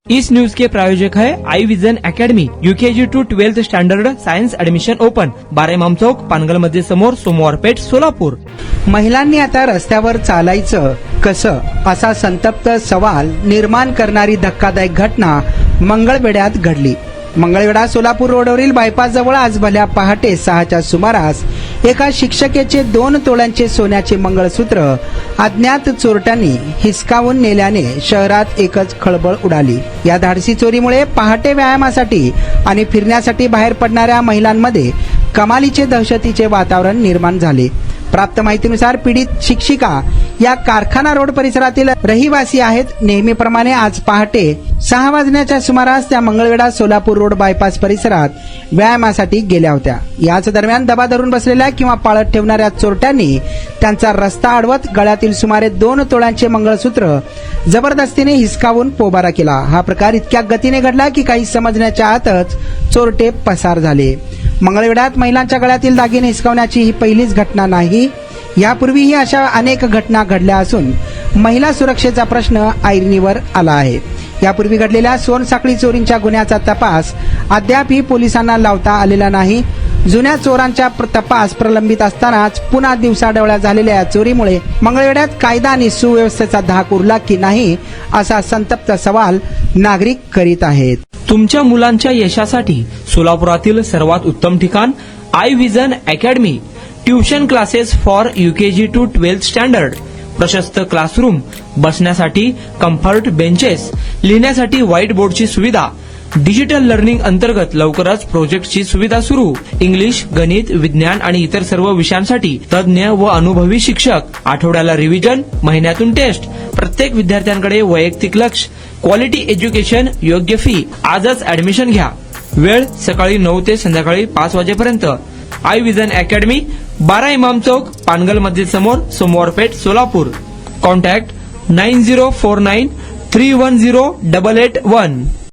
इस news के प्रायोजक है Aai vision academy UKG to 12th standard science admission open 12 Imam Chowk Pangal मध्ये समोर सोमवार पेठ सोलापूर। महिलांनी आता रस्त्यावर चालायचं कसं असा संतप्त सवाल निर्माण करणारी धक्कादायक घटना मंगळवेढ्यात घडली। मंगळवेढा सोलापूर रोडवरील बायपास जवळ आज भल्या पहाटे 6च्या सुमारास एका शिक्षकेचे 2 तोळ्यांचे सोन्याचे मंगळसूत्र अज्ञात चोरट्यांनी हिसकावून नेल्याने शहरात एकच खळबळ उडाली। या धाडसी चोरीमुळे पहाटे व्यायामासाठी आणि फिरण्यासाठी बाहेर पडणाऱ्या महिलांमध्ये कमालीचे दहशतीचे वातावरण निर्माण झाले। प्राप्त माहितीनुसार पीडित शिक्षिका या कारखाना रोड परिसरातील रहिवासी आहेत। नेहमीप्रमाणे आज पहाटे 6 वाजण्याच्या सुमारास त्या मंगळवेढा सोलापूर रोड बायपास परिसरात व्यायामासाठी गेल्या होत्या। याच दरम्यान दबा धरून बसलेल्या किंवा पाळत ठेवणाऱ्या चोरट्यांनी त्यांचा रस्ता अडवत गळ्यातील सुमारे 2 तोळ्यांचे मंगळसूत्र जबरदस्तीने हिसकावून पोबारा केला। हा प्रकार इतक्या गतीने घडला की काही समजण्याच्या आतच चोरटे पसार झाले। मंगळवेढ्यात महिलांच्या गळ्यातील दागिने हिसकावण्याची ही पहिलीच घटना नाही। यापूर्वीही अशा अनेक घटना घडल्या असून महिला सुरक्षेचा प्रश्न ऐरणीवर आला आहे। यापूर्वी घडलेल्या सोनसाखळी चोरींच्या गुन्ह्याचा तपास अद्यापही पोलिसांना लावता आलेला नाही। जुन्या चोरांचा तपास प्रलंबित असतानाच पुन्हा दिवसाढवळ्या झालेल्या या चोरीमुळे मंगळवेढ्यात कायदा आणि सुव्यवस्थेचा धाक उरला की नाही असा संतप्त सवाल नागरिक करीत आहेत। तुमच्या मुलांच्या यशासाठी सोलापुरातील सर्वात उत्तम ठिकाण Aai vision academy. Tuition classes for UKG to 12th standard, प्रशस्त क्लासरूम, बसण्यासाठी कम्फर्ट बेंचेस, लिहिण्यासाठी व्हाईट बोर्डची सुविधा, डिजिटल लर्निंग अंतर्गत लवकरच प्रोजेक्टची सुविधा सुरू। इंग्लिश, गणित, विज्ञान आणि इतर सर्व विषयांसाठी तज्ञ व अनुभवी शिक्षक, आठवड्याला रिव्हिजन, महिन्यातून टेस्ट, प्रत्येक विद्यार्थ्यांकडे वैयक्तिक लक्ष, क्वालिटी एज्युकेशन, योग्य फी। आजच ऍडमिशन घ्या। वेळ सकाळी 9 ते संध्याकाळी 5 वाजेपर्यंत। आई विजन अकॅडमी, 12 इमाम चौक, पानगल मध्ये समोर, सोमवार पेठ, सोलापूर। कॉन्टॅक्ट 9049310881।